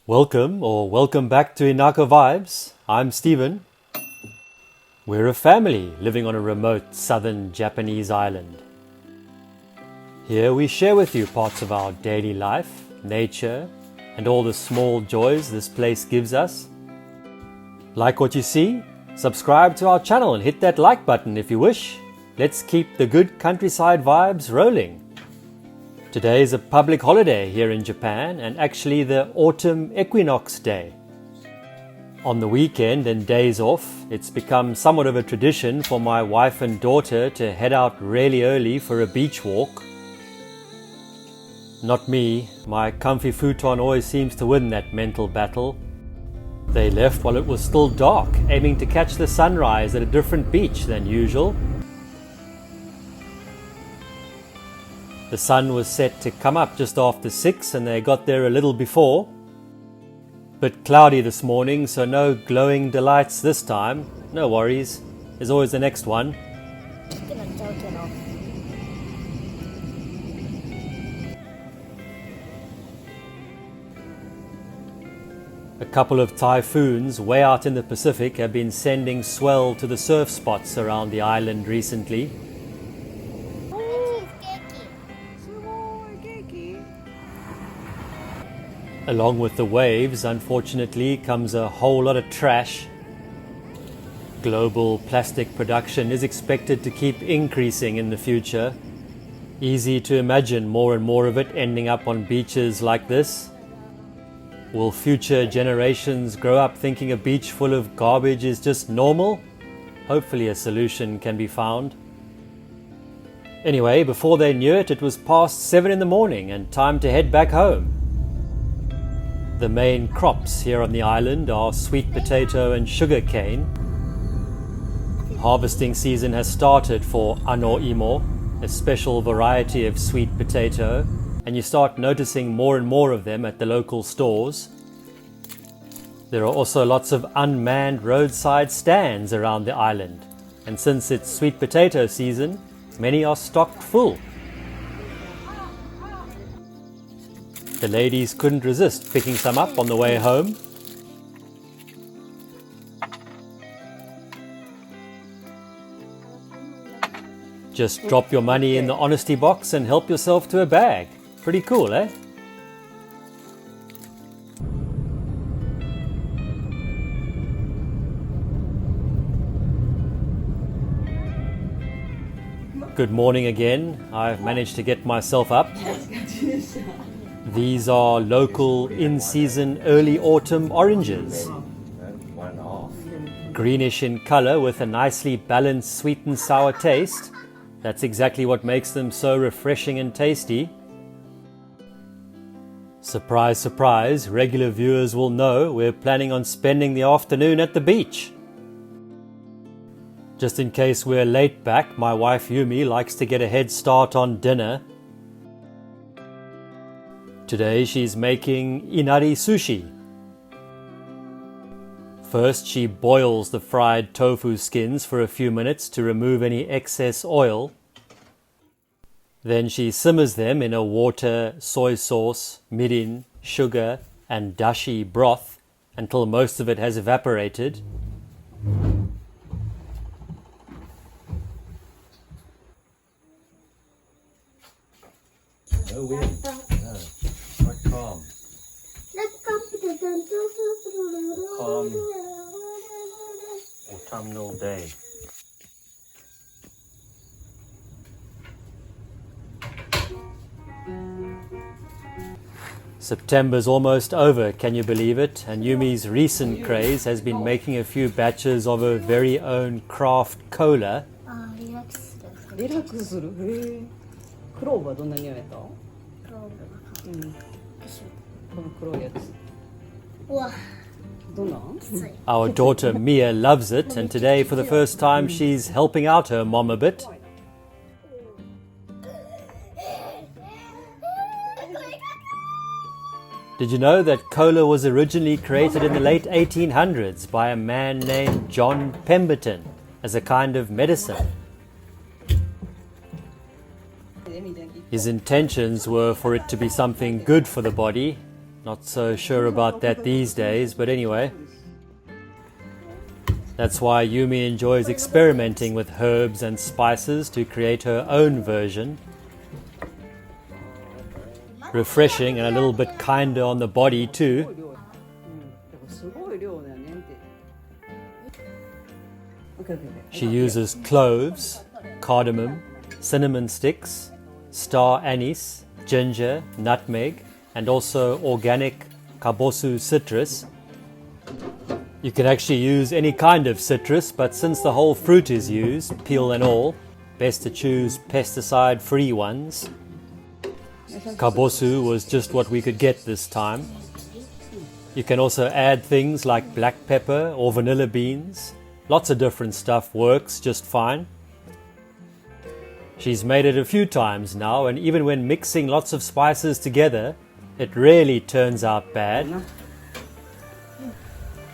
Welcome back to Inako Vibes. I'm Steven. We're a family living on a remote southern Japanese island. Here we share with you parts of our daily life, nature, and all the small joys this place gives us. Like what you see? Subscribe to our channel and hit that like button if you wish. Let's keep the good countryside vibes rolling. Today is a public holiday here in Japan and actually the Autumn Equinox day. On the weekend and days off, it's become somewhat of a tradition for my wife and daughter to head out really early for a beach walk. Not me, my comfy futon always seems to win that mental battle. They left while it was still dark, aiming to catch the sunrise at a different beach than usual. The sun was set to come up just after 6 and they got there a little before. Bit cloudy this morning, so no glowing delights this time. No worries, there's always the next one. A couple of typhoons way out in the Pacific have been sending swell to the surf spots around the island recently. Along with the waves, unfortunately, comes a whole lot of trash. Global plastic production is expected to keep increasing in the future. Easy to imagine more and more of it ending up on beaches like this. Will future generations grow up thinking a beach full of garbage is just normal? Hopefully a solution can be found. Anyway, before they knew it, it was past 7 in the morning and time to head back home. The main crops here on the island are sweet potato and sugar cane. Harvesting season has started for Anno Imo, a special variety of sweet potato, and you start noticing more and more of them at the local stores. There are also lots of unmanned roadside stands around the island, and since it's sweet potato season, many are stocked full. The ladies couldn't resist picking some up on the way home. Just drop your money in the honesty box and help yourself to a bag. Pretty cool, eh? Good morning again. I've managed to get myself up. These are local in-season early autumn oranges. Greenish in color with a nicely balanced sweet and sour taste. That's exactly what makes them so refreshing and tasty. Surprise, surprise, regular viewers will know we're planning on spending the afternoon at the beach. Just in case we're late back, my wife Yumi likes to get a head start on dinner. Today she's making Inari Sushi. First she boils the fried tofu skins for a few minutes to remove any excess oil. Then she simmers them in a water, soy sauce, mirin, sugar and dashi broth until most of it has evaporated. No wind. No. Quite calm. Calm autumnal day. September's almost over, can you believe it? And Yumi's recent craze has been making a few batches of her very own craft cola. リラックスする。へえ。クローブはどんな匂いやった？うん。この黒いやつ。うわ。どんなん？ Our daughter Mia loves it, and today for the first time she's helping out her mom a bit. Did you know that cola was originally created in the late 1800s by a man named John Pemberton as a kind of medicine? His intentions were for it to be something good for the body, Not so sure about that these days, but anyway. That's why Yumi enjoys experimenting with herbs and spices to create her own version. Refreshing and a little bit kinder on the body too. She uses cloves, cardamom, cinnamon sticks, star anise, ginger, nutmeg, and also organic kabosu citrus. You can actually use any kind of citrus, but since the whole fruit is used, peel and all, best to choose pesticide-free ones. Kabosu was just what we could get this time. You can also add things like black pepper or vanilla beans. Lots of different stuff works just fine. She's made it a few times now, and even when mixing lots of spices together, it rarely turns out bad.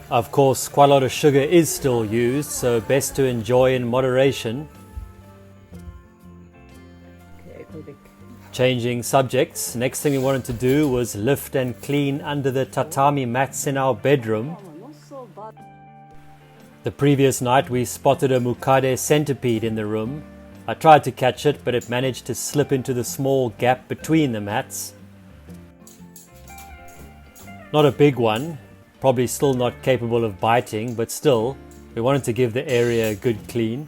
Of course, quite a lot of sugar is still used, so best to enjoy in moderation. Changing subjects, next thing we wanted to do was lift and clean under the tatami mats in our bedroom. The previous night we spotted a mukade centipede in the room. I tried to catch it, but it managed to slip into the small gap between the mats. Not a big one, probably still not capable of biting, but still, we wanted to give the area a good clean.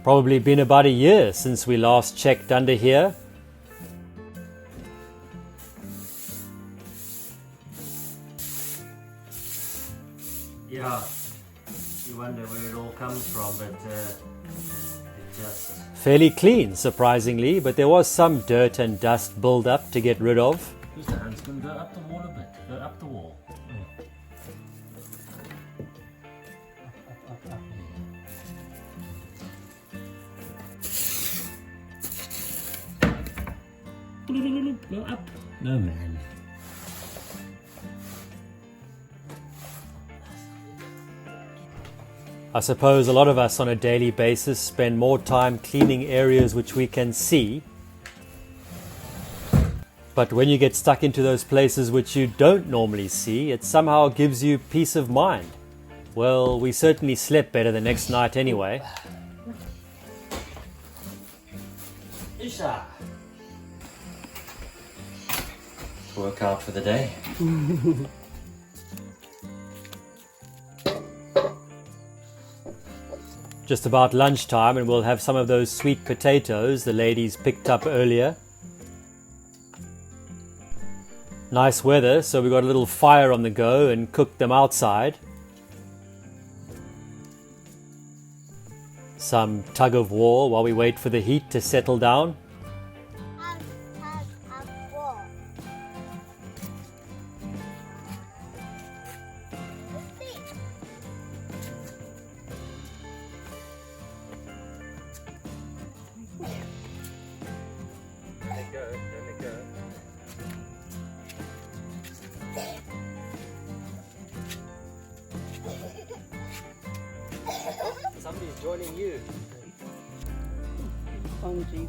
Probably been about a year since we last checked under here. Yeah, you wonder where it all comes from, but it just... Fairly clean, surprisingly, but there was some dirt and dust build up to get rid of. Who's the huntsman? Go up the wall a bit. Go up the wall. Go up. No, man. I suppose a lot of us on a daily basis spend more time cleaning areas which we can see. But when you get stuck into those places which you don't normally see, it somehow gives you peace of mind. Well, we certainly slept better the next night anyway. Isha! Workout for the day. Just about lunchtime, and we'll have some of those sweet potatoes the ladies picked up earlier. Nice weather, so we got a little fire on the go and cooked them outside. Some tug of war while we wait for the heat to settle down. Somebody's joining you. Kanji.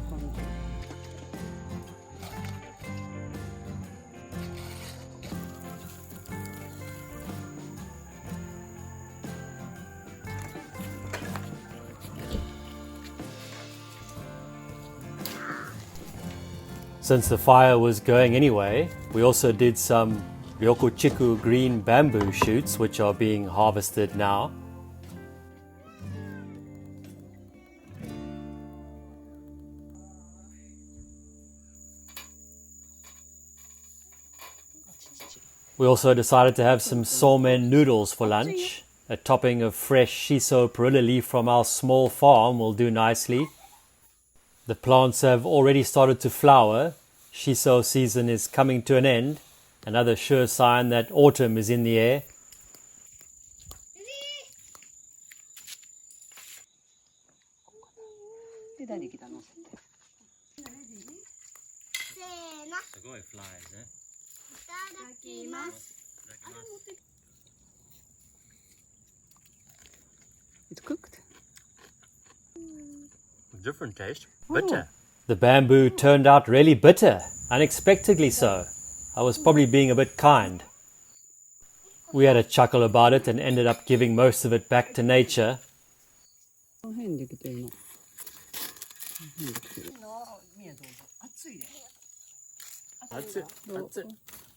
Since the fire was going anyway, we also did some ryokochiku green bamboo shoots which are being harvested now. We also decided to have some somen noodles for lunch. A topping of fresh shiso perilla leaf from our small farm will do nicely. The plants have already started to flower. Shiso season is coming to an end. Another sure sign that autumn is in the air. Flies, eh? It's cooked. Different taste. Bitter. The bamboo turned out really bitter. Unexpectedly so. I was probably being a bit kind. We had a chuckle about it and ended up giving most of it back to nature.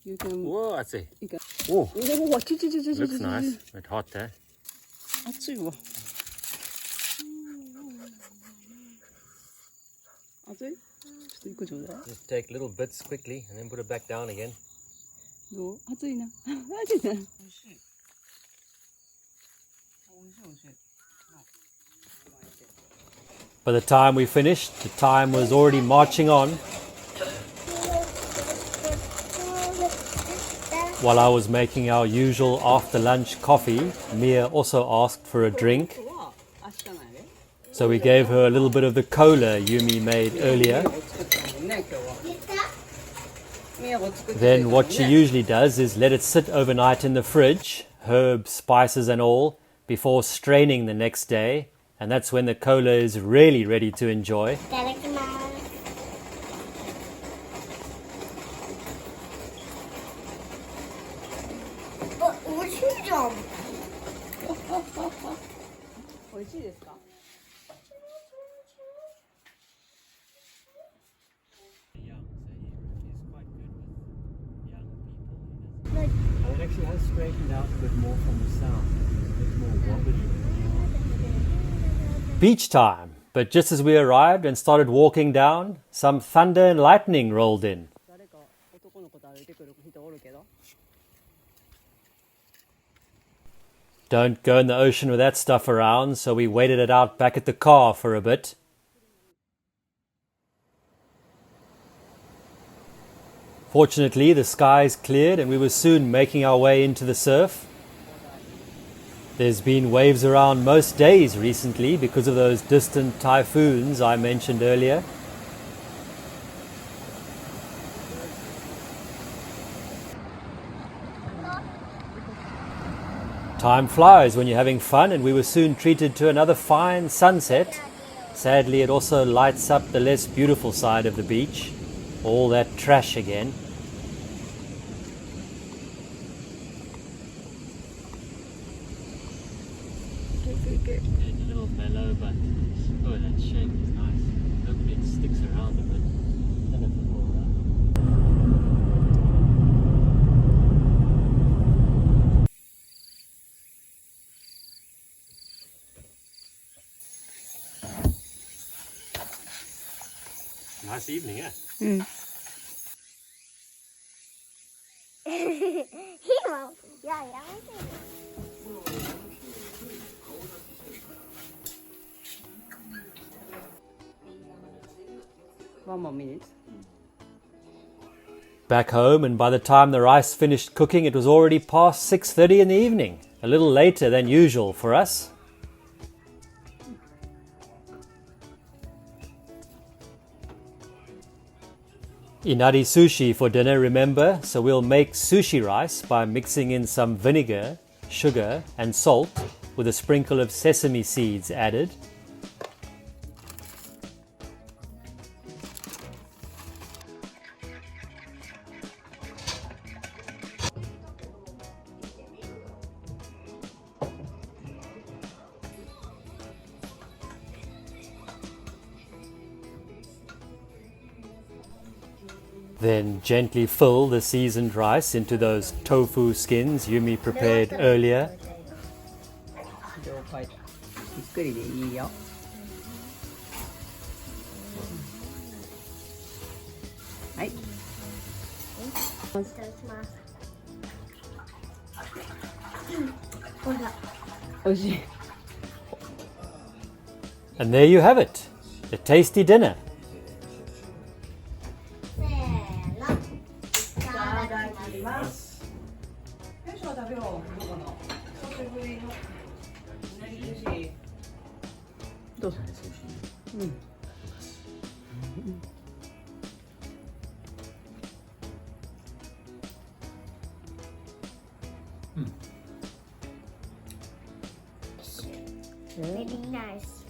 You can. Whoa, that's it. Oh, Looks nice. It's hot there. 熱いわ。熱い？ちょっと一個ちょうだい。 Just take little bits quickly and then put it back down again. どう？熱いな。熱いな。美味しい。美味しい美味しい。 By the time we finished, the time was already marching on. While I was making our usual after-lunch coffee, Mia also asked for a drink. So we gave her a little bit of the cola Yumi made earlier. Then what she usually does is let it sit overnight in the fridge, herbs, spices and all, before straining the next day. And that's when the cola is really ready to enjoy. It actually has straightened out a bit more from the sound. A bit more wobbly. Beach time, but just as we arrived and started walking down, some thunder and lightning rolled in. Don't go in the ocean with that stuff around, so we waited it out back at the car for a bit. Fortunately, the skies cleared and we were soon making our way into the surf. There's been waves around most days recently because of those distant typhoons I mentioned earlier. Time flies when you're having fun, and we were soon treated to another fine sunset. Sadly, it also lights up the less beautiful side of the beach. All that trash again. It's a little mellow, but oh, that shape is nice. Hopefully it sticks around a bit. Then it will roll around. Nice evening, yeah? Mm. Imo. Yeah. 1 more minute. Back home, and by the time the rice finished cooking, it was already past 6:30 in the evening. A little later than usual for us. Inari Sushi for dinner, remember, so we'll make sushi rice by mixing in some vinegar, sugar and salt with a sprinkle of sesame seeds added. Then gently fill the seasoned rice into those tofu skins Yumi prepared earlier. 了解。ゆっくりでいいよ。はい。いただきます。ほら。美味しい。 And there you have it, a tasty dinner. せーの。いただきます。よし、食べよう。どうかな。久しぶりの。何寿司。どうぞ。うん。Very nice.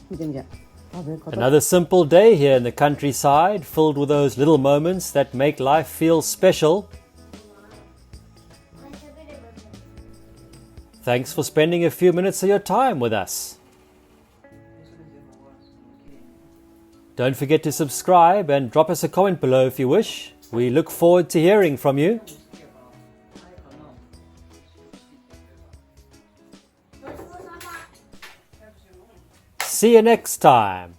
見てみて。食べ方 Another simple day here in the countryside, filled with those little moments that make life feel special. Thanks for spending a few minutes of your time with us. Don't forget to subscribe and drop us a comment below if you wish. We look forward to hearing from you. See you next time.